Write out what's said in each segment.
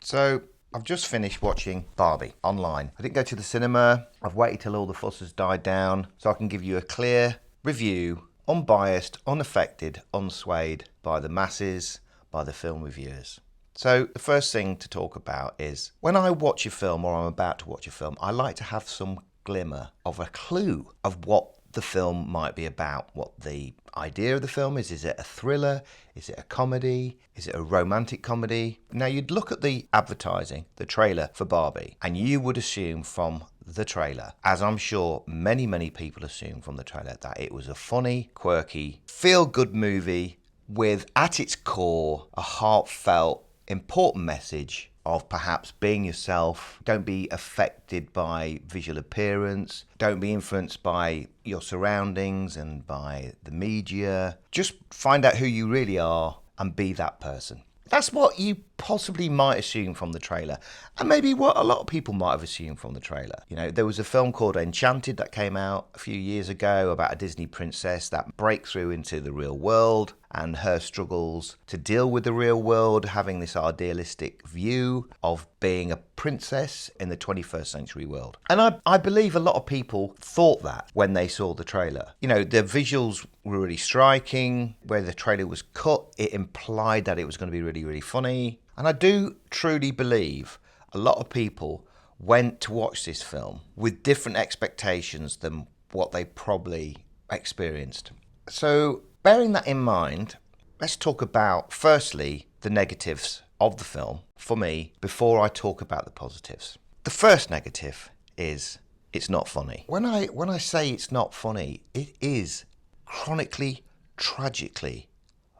So I've just finished watching Barbie online. I didn't go to the cinema. I've waited till all the fuss has died down so I can give you a clear review, unbiased, unaffected, unswayed by the masses, by the film reviewers. So the first thing to talk about is when I watch a film or I'm about to watch a film, I like to have some glimmer of a clue of what the film might be about, what the idea of the film is. Is it a thriller? Is it a comedy? Is it a romantic comedy? Now, you'd look at the advertising, the trailer for Barbie, and you would assume from the trailer, as I'm sure many people assume from the trailer, that it was a funny, quirky, feel-good movie with, at its core, a heartfelt, important message of perhaps being yourself. Don't be affected by visual appearance. Don't be influenced by your surroundings and by the media. Just find out who you really are and be that person. That's what you possibly might assume from the trailer, and maybe what a lot of people might have assumed from the trailer. You know, there was a film called Enchanted that came out a few years ago about a Disney princess that breaks through into the real world and her struggles to deal with the real world, having this idealistic view of being a princess in the 21st century world. And I believe a lot of people thought that when they saw the trailer. You know, the visuals were really striking. Where the trailer was cut, it implied that it was going to be really funny. And I do truly believe a lot of people went to watch this film with different expectations than what they probably experienced. So, bearing that in mind, let's talk about, firstly, the negatives of the film for me before I talk about the positives. The first negative is it's not funny. When I say it's not funny, it is chronically, tragically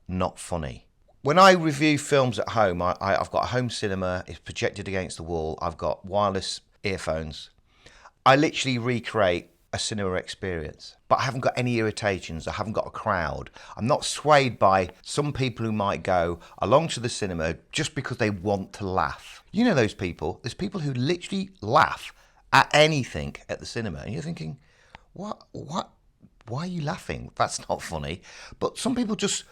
not funny. When I review films at home, I've got a home cinema, it's projected against the wall, I've got wireless earphones. I literally recreate a cinema experience, but I haven't got any irritations. I haven't got a crowd. I'm not swayed by some people who might go along to the cinema just because they want to laugh. You know those people. There's people who literally laugh at anything at the cinema, and you're thinking, what? Why are you laughing? That's not funny. But some people just,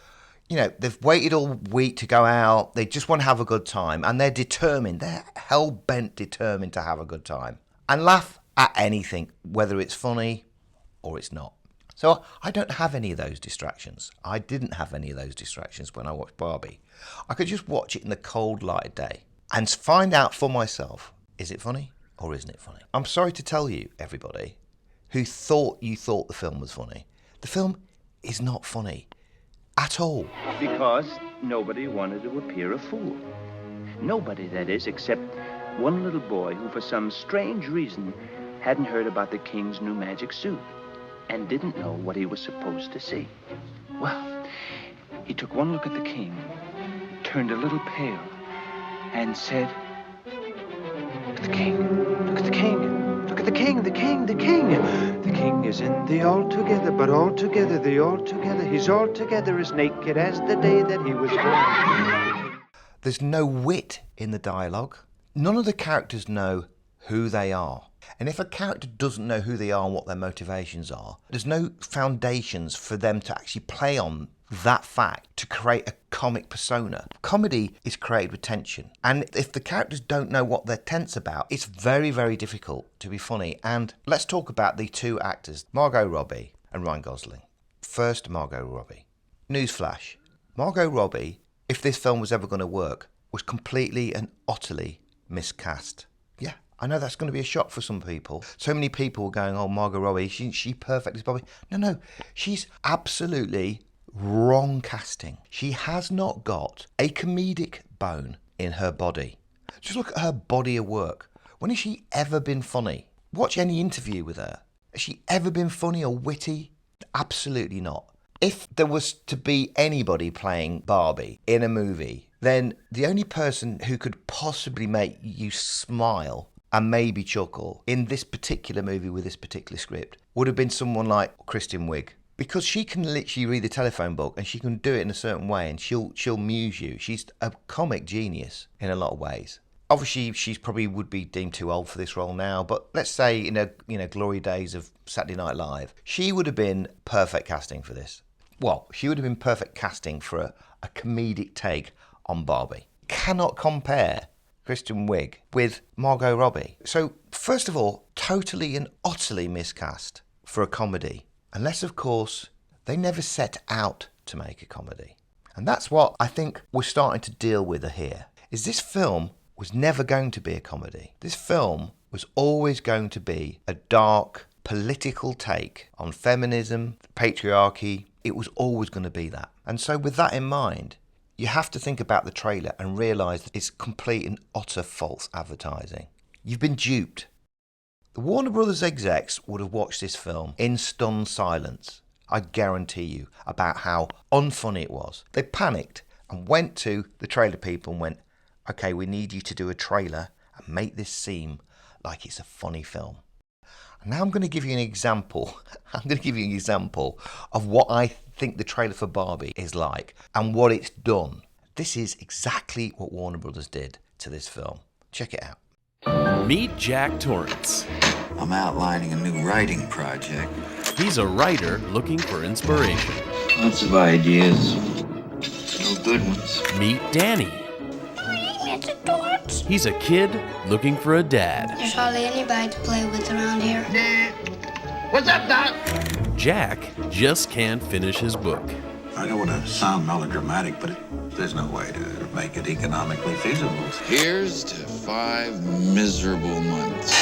you know, they've waited all week to go out. They just want to have a good time, and they're determined. They're hell-bent determined to have a good time and laugh at anything, whether it's funny or it's not. So I don't have any of those distractions. I didn't have any of those distractions when I watched Barbie. I could just watch it in the cold light of day and find out for myself, is it funny or isn't it funny? I'm sorry to tell you, everybody, who thought you thought the film was funny. The film is not funny at all. Because nobody wanted to appear a fool. Nobody, that is, except one little boy who, for some strange reason, hadn't heard about the king's new magic suit and didn't know what he was supposed to see. Well, he took one look at the king, turned a little pale, and said, "Look at the king, look at the king, look at the king, the king, the king. The king isn't the altogether, but altogether the altogether. He's altogether as naked as the day that he was born." There's no wit in the dialogue. None of the characters know who they are. And if a character doesn't know who they are and what their motivations are, there's no foundations for them to actually play on that fact to create a comic persona. Comedy is created with tension. And if the characters don't know what they're tense about, it's very difficult to be funny. And let's talk about the two actors, Margot Robbie and Ryan Gosling. First, Margot Robbie. Newsflash. Margot Robbie, if this film was ever going to work, was completely and utterly miscast. Yeah, I know that's going to be a shock for some people. So many people were going, oh, Margot Robbie, she perfect as Barbie. No, she's absolutely wrong casting. She has not got a comedic bone in her body. Just look at her body of work. When has she ever been funny? Watch any interview with her. Has she ever been funny or witty? Absolutely not. If there was to be anybody playing Barbie in a movie, then the only person who could possibly make you smile and maybe chuckle in this particular movie with this particular script would have been someone like Kristen Wiig. Because she can literally read the telephone book and she can do it in a certain way and she'll muse you. She's a comic genius in a lot of ways. Obviously, she's probably would be deemed too old for this role now, but let's say in a glory days of Saturday Night Live, she would have been perfect casting for this. Well, she would have been perfect casting for a comedic take on Barbie. Cannot compare Kristen Wiig with Margot Robbie. So, first of all, totally and utterly miscast for a comedy. Unless, of course, they never set out to make a comedy. And that's what I think we're starting to deal with here, is this film was never going to be a comedy. This film was always going to be a dark, political take on feminism, patriarchy. It was always going to be that. And so with that in mind, you have to think about the trailer and realise that it's complete and utter false advertising. You've been duped. The Warner Brothers execs would have watched this film in stunned silence, I guarantee you, about how unfunny it was. They panicked and went to the trailer people and went, okay, we need you to do a trailer and make this seem like it's a funny film. And now I'm going to give you an example. I'm going to give you an example of what I think the trailer for Barbie is like and what it's done. This is exactly what Warner Brothers did to this film. Check it out. Meet Jack Torrance. I'm outlining a new writing project. He's a writer looking for inspiration. Lots of ideas. No good ones. Meet Danny. He's a kid looking for a dad. There's hardly anybody to play with around here. What's up, Doc? Jack just can't finish his book. I don't want to sound melodramatic, but there's no way to make it economically feasible. Here's to 5 miserable months.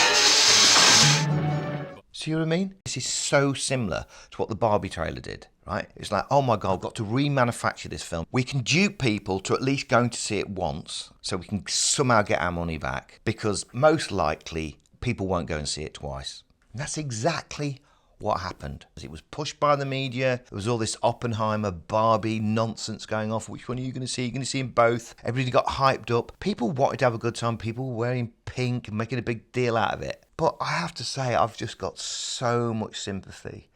See what I mean? This is so similar to what the Barbie trailer did, right? It's like, oh my God, I've got to remanufacture this film. We can dupe people to at least going to see it once so we can somehow get our money back, because most likely people won't go and see it twice. And that's exactly what happened. It was pushed by the media. There was all this Oppenheimer, Barbie nonsense going off. Which one are you going to see? You're going to see them both. Everybody got hyped up. People wanted to have a good time. People were wearing pink and making a big deal out of it. But I have to say, I've just got so much sympathy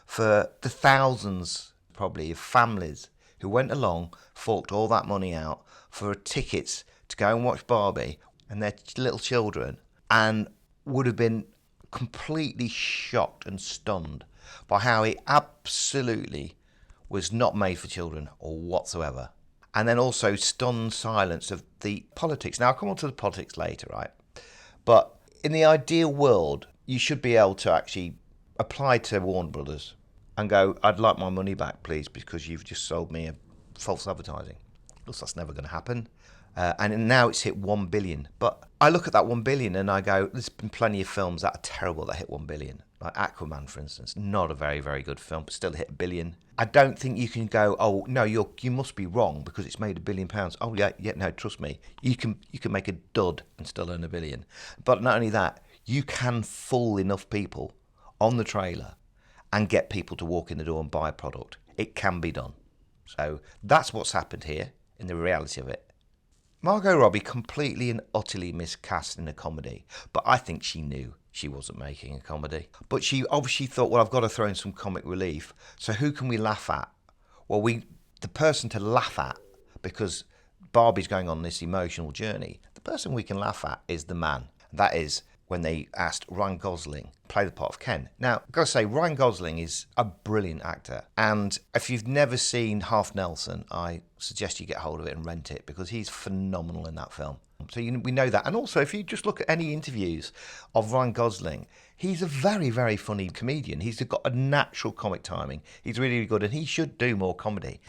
for the thousands, probably, of families who went along, forked all that money out for tickets to go and watch Barbie and their little children, and would have been completely shocked and stunned by how it absolutely was not made for children or whatsoever. And then also stunned silence of the politics. Now, I'll come on to the politics later, right? But in the ideal world, you should be able to actually apply to Warner Brothers and go, I'd like my money back, please, because you've just sold me a false advertising. Of course, that's never going to happen. And now it's hit 1 billion. But I look at that 1 billion and I go, there's been plenty of films that are terrible that hit 1 billion. Like Aquaman, for instance, not a very, very good film, but still hit 1 billion. I don't think you can go, oh, no, you must be wrong because it's made £1 billion. Oh, yeah, no, trust me. You can make a dud and still earn 1 billion. But not only that, you can fool enough people on the trailer and get people to walk in the door and buy a product. It can be done. So that's what's happened here in the reality of it. Margot Robbie completely and utterly miscast in a comedy, but I think she knew she wasn't making a comedy. But she obviously thought, well, I've got to throw in some comic relief. So who can we laugh at? Well, the person to laugh at, because Barbie's going on this emotional journey, the person we can laugh at is the man. That is when they asked Ryan Gosling to play the part of Ken. Now, I've got to say, Ryan Gosling is a brilliant actor. And if you've never seen Half Nelson, I suggest you get hold of it and rent it, because he's phenomenal in that film. So we know that. And also, if you just look at any interviews of Ryan Gosling, he's a very, very funny comedian. He's got a natural comic timing. He's really, really good, and he should do more comedy.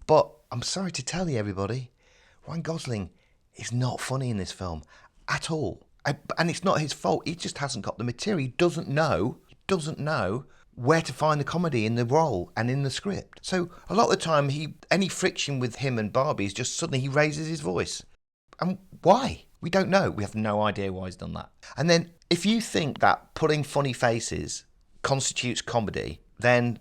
But I'm sorry to tell you, everybody, Ryan Gosling is not funny in this film at all. And it's not his fault. He just hasn't got the material. He doesn't know where to find the comedy in the role and in the script. So a lot of the time, any friction with him and Barbie is just suddenly he raises his voice. And why? We don't know. We have no idea why he's done that. And then if you think that putting funny faces constitutes comedy, then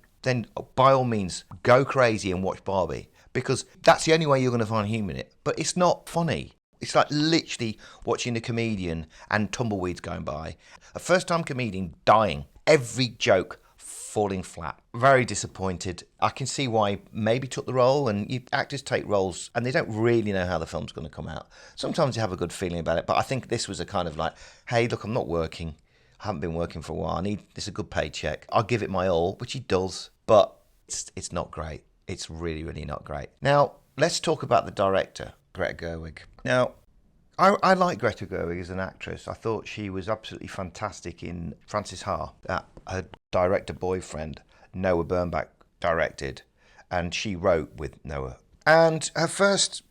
by all means, go crazy and watch Barbie, because that's the only way you're going to find humour in it. But it's not funny. It's like literally watching a comedian and tumbleweeds going by. A first-time comedian dying. Every joke falling flat. Very disappointed. I can see why maybe took the role, and actors take roles and they don't really know how the film's going to come out. Sometimes you have a good feeling about it, but I think this was a kind of like, hey, look, I'm not working. I haven't been working for a while. This is a good paycheck. I'll give it my all, which he does, but it's not great. It's really, really not great. Now, let's talk about the director, Greta Gerwig. Now, I like Greta Gerwig as an actress. I thought she was absolutely fantastic in Frances Ha, that her director boyfriend, Noah Baumbach, directed, and she wrote with Noah. And her first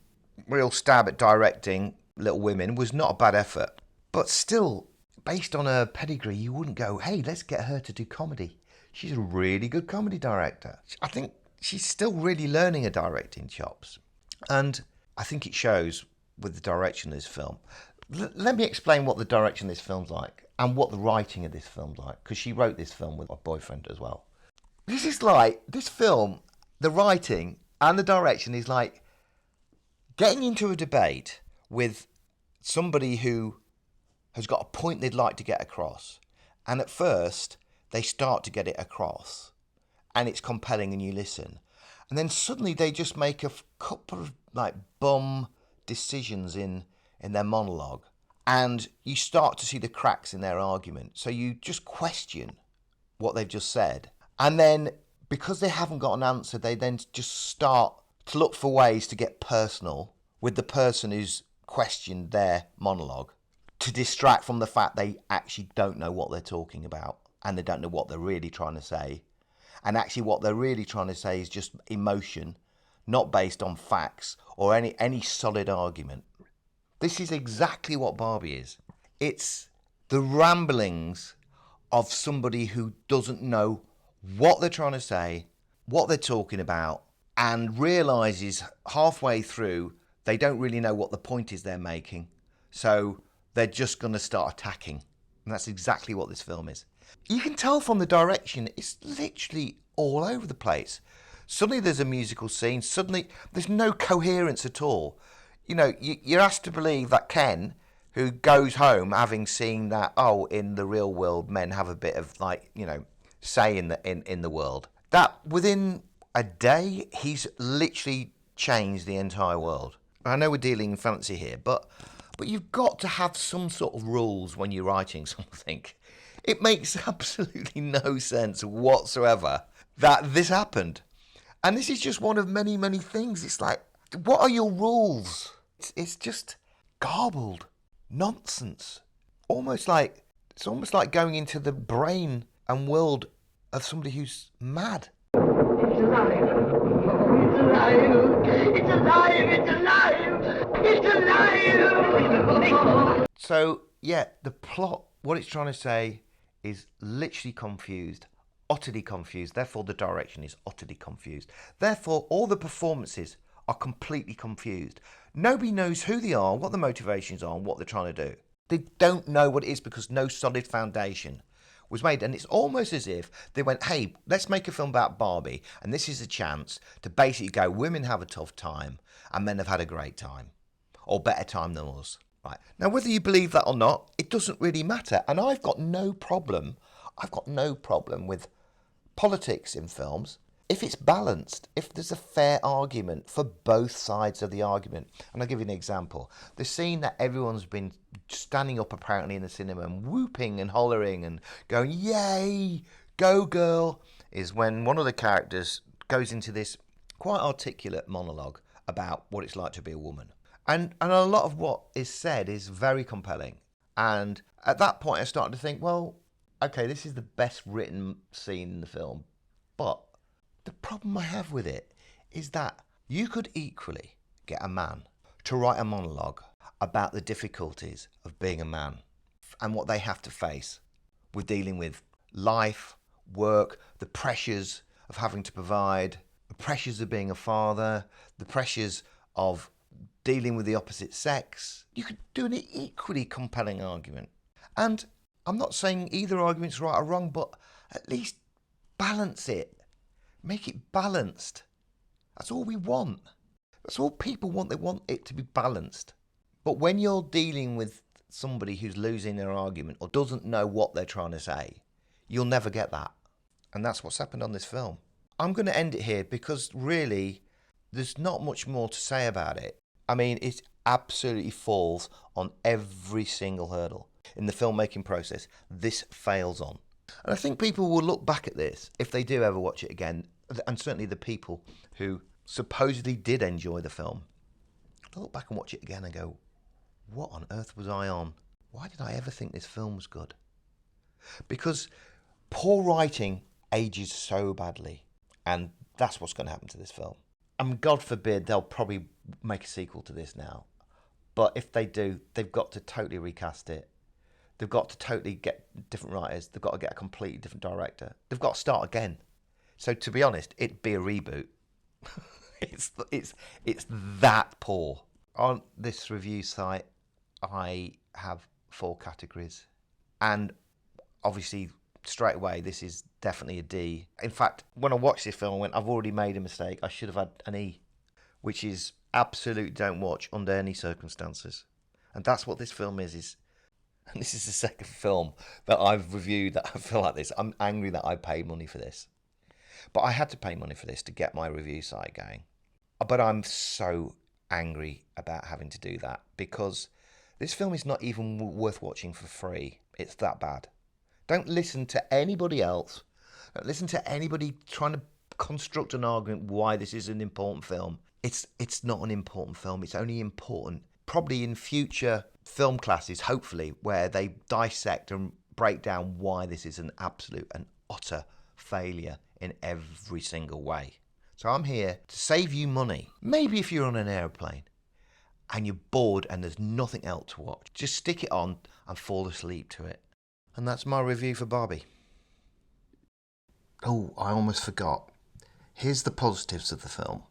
real stab at directing Little Women was not a bad effort. But still, based on her pedigree, you wouldn't go, hey, let's get her to do comedy. She's a really good comedy director. I think she's still really learning her directing chops. And I think it shows with the direction of this film. Let me explain what the direction of this film's like and what the writing of this film's like, because she wrote this film with my boyfriend as well. This is like, this film, the writing and the direction is like getting into a debate with somebody who has got a point they'd like to get across. And at first, they start to get it across. And it's compelling and you listen. And then suddenly they just make a couple of like bum decisions in their monologue. And you start to see the cracks in their argument. So you just question what they've just said. And then because they haven't got an answer, they then just start to look for ways to get personal with the person who's questioned their monologue, to distract from the fact they actually don't know what they're talking about and they don't know what they're really trying to say. And actually what they're really trying to say is just emotion, not based on facts or any solid argument. This is exactly what Barbie is. It's the ramblings of somebody who doesn't know what they're trying to say, what they're talking about, and realises halfway through they don't really know what the point is they're making. So they're just going to start attacking. And that's exactly what this film is. You can tell from the direction, it's literally all over the place. Suddenly there's a musical scene. Suddenly there's no coherence at all. You know, you're asked to believe that Ken, who goes home having seen that, oh, in the real world, men have a bit of like, you know, say in the world, that within a day, he's literally changed the entire world. I know we're dealing in fantasy here, but you've got to have some sort of rules when you're writing something. It makes absolutely no sense whatsoever that this happened. And this is just one of many, many things. It's like, what are your rules? It's just garbled nonsense. It's almost like going into the brain and world of somebody who's mad. It's alive. It's alive. It's alive. It's alive. It's alive. So, yeah, the plot, what it's trying to say is literally confused, utterly confused. Therefore, the direction is utterly confused. Therefore, all the performances are completely confused. Nobody knows who they are, what the motivations are, and what they're trying to do. They don't know what it is because no solid foundation was made. And it's almost as if they went, hey, let's make a film about Barbie, and this is a chance to basically go, women have a tough time and men have had a great time, or better time than us. Right. Now, whether you believe that or not, it doesn't really matter. And I've got no problem with politics in films if it's balanced, if there's a fair argument for both sides of the argument. And I'll give you an example. The scene that everyone's been standing up apparently in the cinema and whooping and hollering and going, yay, go girl, is when one of the characters goes into this quite articulate monologue about what it's like to be a woman. And a lot of what is said is very compelling. And at that point I started to think, well, okay, this is the best written scene in the film. But the problem I have with it is that you could equally get a man to write a monologue about the difficulties of being a man and what they have to face with dealing with life, work, the pressures of having to provide, the pressures of being a father, the pressures of dealing with the opposite sex. You could do an equally compelling argument. And I'm not saying either argument's right or wrong, but at least balance it. Make it balanced. That's all we want. That's all people want. They want it to be balanced. But when you're dealing with somebody who's losing their argument or doesn't know what they're trying to say, you'll never get that. And that's what's happened on this film. I'm going to end it here because really, there's not much more to say about it. I mean, it absolutely falls on every single hurdle. In the filmmaking process, this fails on. And I think people will look back at this, if they do ever watch it again, and certainly the people who supposedly did enjoy the film, they'll look back and watch it again and go, what on earth was I on? Why did I ever think this film was good? Because poor writing ages so badly, and that's what's going to happen to this film. And God forbid they'll probably make a sequel to this now. But if they do, they've got to totally recast it. They've got to totally get different writers. They've got to get a completely different director. They've got to start again. So to be honest, it'd be a reboot. It's that poor. On this review site, I have 4 categories, and obviously straight away this is definitely a D. In fact, when I watched this film, I went, I've already made a mistake. I should have had an E, which is absolute don't watch under any circumstances. And that's what this film is. And this is the second film that I've reviewed that I feel like this. I'm angry that I paid money for this. But I had to pay money for this to get my review site going. But I'm so angry about having to do that because this film is not even worth watching for free. It's that bad. Don't listen to anybody else. Don't listen to anybody trying to construct an argument why this is an important film. It's not an important film. It's only important probably in future film classes, hopefully, where they dissect and break down why this is an absolute and utter failure in every single way. So I'm here to save you money. Maybe if you're on an airplane and you're bored and there's nothing else to watch, just stick it on and fall asleep to it. And that's my review for Barbie. Oh, I almost forgot. Here's the positives of the film.